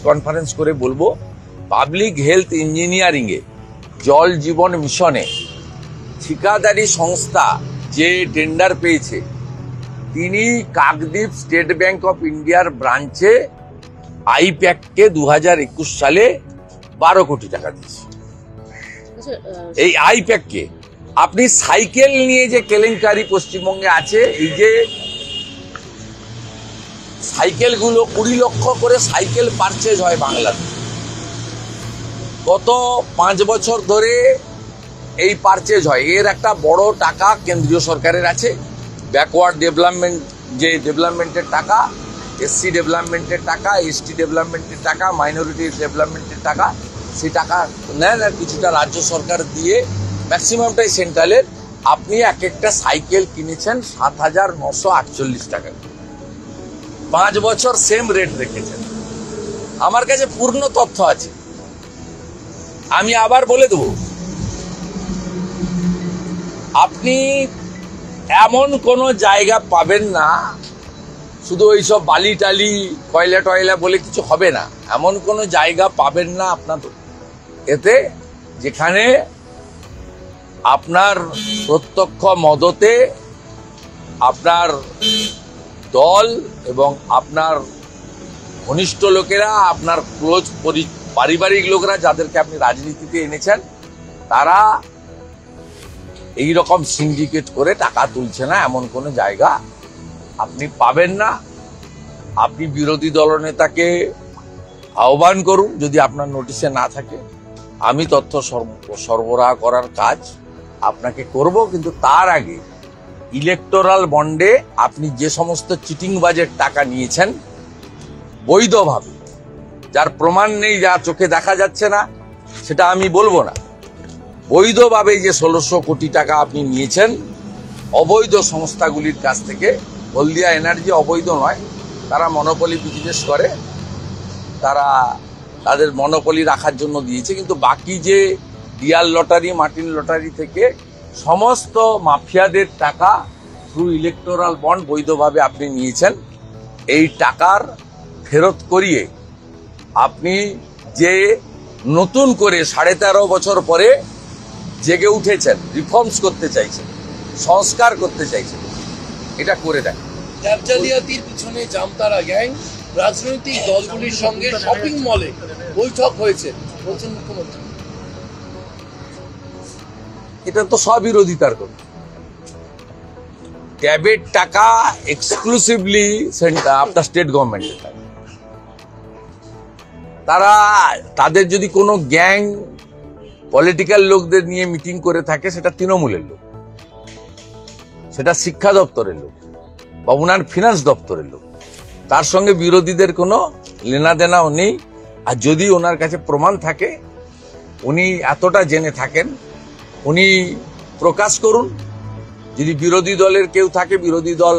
Conference করে বলবো, public health engineering এ জল জীবন মিশনে ঠিকাদারি সংস্থা যে টেন্ডার পেয়েছে, তিনি কাকদ্বীপ স্টেট ব্যাংক অফ ইন্ডিয়ার ব্রাঞ্চে আইপ্যাককে 2021 সালে 12 কোটি টাকা দিয়েছে। এই আইপ্যাককে আপনি সাইকেল নিয়ে যে কেলেঙ্কারি পশ্চিমবঙ্গে আছে, এই যে সাইকেলগুলো 20 লক্ষ করে সাইকেল পারচেজ হয় বাংলাতে, গত 5 বছর ধরে এই পারচেজ হয়। এর একটা বড় টাকা কেন্দ্রীয় সরকারের আছে, ব্যাকওয়ার্ড ডেভেলপমেন্ট যে ডেভেলপমেন্টের টাকা, এসসি ডেভেলপমেন্টের টাকা, এসটি ডেভেলপমেন্টের টাকা, মাইনরিটি ডেভেলপমেন্টের টাকা, সেই টাকা নেন আর কিছুটা রাজ্য সরকার দিয়ে ম্যাক্সিমামটাই সেন্ট্রালের। আপনি এক একটা সাইকেল কিনেছেন 7,948 টাকা, 5 বছর সেম রেট রেখেছেন। আমার কাছে পূর্ণ তথ্য আছে, আমি আবার বলে দেব। আপনি এমন কোন জায়গা পাবেন না, শুধু ওইসব বালি টালি কয়লা টয়লা বলে কিছু হবে না, এমন কোন জায়গা পাবেন না আপনার এতে যেখানে আপনার প্রত্যক্ষ মদতে আপনার দল এবং আপনার ঘনিষ্ঠ লোকেরা, আপনার ক্লোজ পারিবারিক লোকেরা যাদেরকে আপনি রাজনীতিতে এনেছেন, তারা এই রকম সিন্ডিকেট করে টাকা তুলছে না, এমন কোনো জায়গা আপনি পাবেন না। আপনি বিরোধী দলনেতাকে আহ্বান করুন, যদি আপনার নোটিশে না থাকে, আমি তথ্য সরবরাহ করার কাজ আপনাকে করব। কিন্তু তার আগে ইলেকটোরাল বন্ডে আপনি যে সমস্ত চিটিংবাজের টাকা নিয়েছেন বৈধভাবে, যার প্রমাণ নেই, যা চোখে দেখা যাচ্ছে না, সেটা আমি বলবো না, বৈধভাবে যে 1600 কোটি টাকা আপনি নিয়েছেন অবৈধ সংস্থাগুলির কাছ থেকে। হলদিয়া এনার্জি অবৈধ নয়, তারা মনোপলি বিজনেস করে, তারা তাদের মনোপলি রাখার জন্য দিয়েছে। কিন্তু বাকি যে ডিয়ার লটারি, মার্টিন লটারি থেকে সমস্ত মাফিয়াদের টাকা থ্রু ইলেকটোরাল বন্ড বৈধভাবে আপনি নিয়েছেন। এই টাকার ফেরত করিয়ে আপনি যে নতুন করে 13.5 বছর পরে জেগে উঠেছেন, রিফর্মস করতে চাইছেন, সংস্কার করতে চাইছেন, এটা করে দেন। জালিয়াতির পিছনে জামতারা গ্যাং, রাজনৈতিক দলগুলির সঙ্গে শপিং মলে বৈঠক হয়েছে বলছেন মুখ্যমন্ত্রী। এটা তো স্ববিরোধিতার কথা। ট্যাবের টাকা এক্সক্লুসিভলি আপনার স্টেট গভর্নমেন্টের টাকা। তারা তাদের যদি কোনো গ্যাং পলিটিক্যাল লোকদের নিয়ে মিটিং করে থাকে, সেটা তৃণমূলের লোক, সেটা শিক্ষা দপ্তরের লোক বা উনার ফিনান্স দপ্তরের লোক, তার সঙ্গে বিরোধীদের কোনো লেনা দেনাও নেই। আর যদি ওনার কাছে প্রমাণ থাকে, উনি এতটা জেনে থাকেন, উনি প্রকাশ করুন। যদি বিরোধী দলের কেউ থাকে, বিরোধী দল,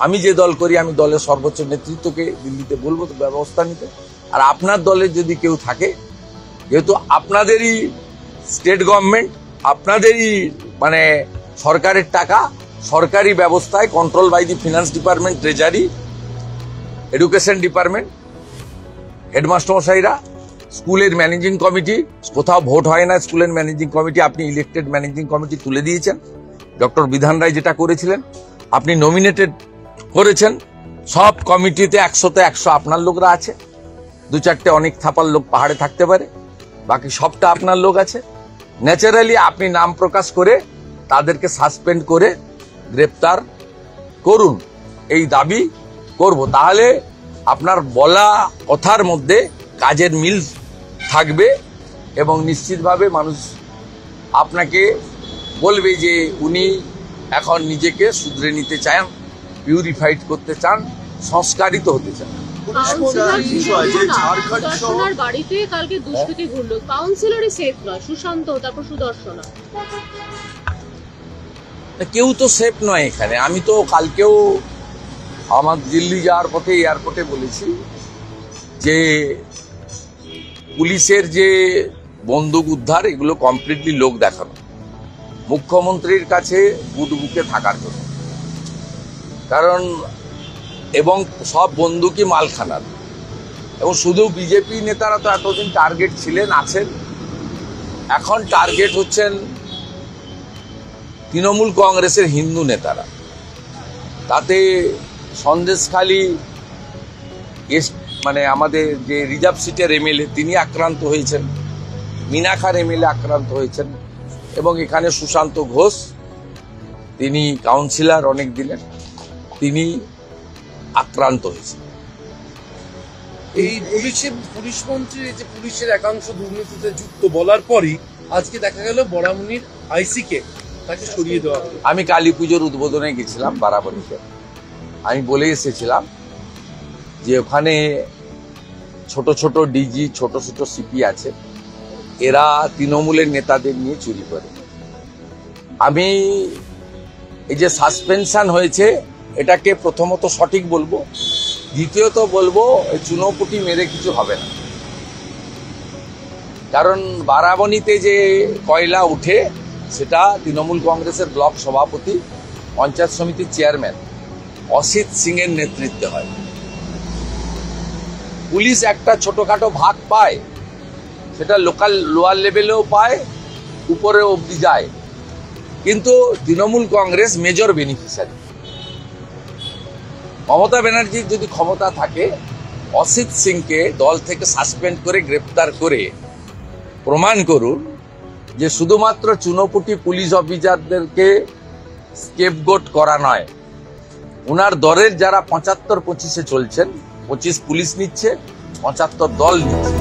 আমি যে দল করি, আমি দলের সর্বোচ্চ নেতৃত্বকে দিল্লিতে বলবো তো ব্যবস্থা নিতে। আর আপনার দলের যদি কেউ থাকে, যেহেতু আপনাদেরই স্টেট গভর্নমেন্ট, আপনাদেরই মানে সরকারের টাকা, সরকারি ব্যবস্থায় control by the finance department, treasury, education department, headmaster মশাইরা, স্কুলের ম্যানেজিং কমিটি, কোথাও ভোট হয় না, স্কুলের ম্যানেজিং কমিটি আপনি ইলেক্টেড ম্যানেজিং কমিটি তুলে দিয়েছেন। ডক্টর বিধান রায় যেটা করেছিলেন, আপনি নমিনেটেড করেছেন। সব কমিটিতে 100তে 100 আপনার লোকরা আছে, 2-4টে অনেক থাপার লোক পাহাড়ে থাকতে পারে, বাকি সবটা আপনার লোক আছে। ন্যাচারালি আপনি নাম প্রকাশ করে তাদেরকে সাসপেন্ড করে গ্রেপ্তার করুন, এই দাবি করব। তাহলে আপনার বলা কথার মধ্যে কাজের মিল থাকবে এবং নিশ্চিতভাবে মানুষ আপনাকে বলবে যে উনি এখন নিজেকে শুধরে নিতে চান, পিউরিফাইড করতে চান, সংস্কারিত হতে চান। বাড়িতে কালকে দুষ্কৃতী ঘুরলো, কাউন্সিলরই সেফ নয়, সুশান্ত তারপর সুদর্শনা, কেউ তো সেফ নয় এখানে। আমি তো কালকেও আমার দিল্লি যাওয়ার পথে এয়ারপোর্টে বলেছি যে পুলিশের যে বন্দুক উদ্ধার, এগুলো কমপ্লিটলি লোক দেখানো, মুখ্যমন্ত্রীর কাছে গুড বুকে থাকার জন্য। কারণ এবং সব বন্দুকই মালখানার, এবং শুধু বিজেপি নেতারা তো এতদিন টার্গেট ছিলেন, আছেন। এখন টার্গেট হচ্ছেন তৃণমূল কংগ্রেসের হিন্দু নেতারা। তাতে সন্দেশখালী মানে আমাদের যে রিজার্ভ সিটের এমএলএ তিনি আক্রান্ত হয়েছেন, মিনাখার এমএলএ আক্রান্ত হয়েছেন, এবং এখানে সুশান্ত ঘোষ, তিনি কাউন্সিলর অনেক দিনের, তিনি আক্রান্ত হয়েছেন। এই পুলিশ মন্ত্রীর যে পুলিশের একাংশ দুর্নীতিতে যুক্ত বলার পরই আজকে দেখা গেল বরামনির আইসিকে তাকে সরিয়ে দেওয়া হলো। আমি কালী পুজোর উদ্বোধনে গেছিলাম বারাবণীতে। আমি বলে এসেছিলাম যে ওখানে ছোট ছোট ডিজি, ছোট ছোট সিপি আছে, এরা তৃণমূলের নেতাদের নিয়ে চুরি করে। আমি এই যে সাসপেনশন হয়েছে এটাকে প্রথমত সঠিক বলবো, দ্বিতীয়ত বলবো এই চুনোপুটি মেরে কিছু হবে না। কারণ বারাবণীতে যে কয়লা উঠে সেটা তৃণমূল কংগ্রেসের ব্লক সভাপতি, পঞ্চায়েত সমিতির চেয়ারম্যান অসিত সিং এর নেতৃত্বে হয়। পুলিশ একটা ছোটখাটো ভাগ পায়, সেটা লোকাল লোয়ার লেভেলেও পায়, উপরে অবধি যায়, কিন্তু তৃণমূল কংগ্রেস মেজর বেনিফিশিয়ারি। মমতা ব্যানার্জির যদি ক্ষমতা থাকে, অসিত সিংকে দল থেকে সাসপেন্ড করে গ্রেপ্তার করে প্রমাণ করুন যে শুধুমাত্র চুনোপুটি পুলিশ অফিসারদেরকে স্কেপগোট করা নয়, উনার দলের যারা 75-25-এ চলছেন, 25 পুলিশ নিচ্ছে, 75 দল নিচ্ছে।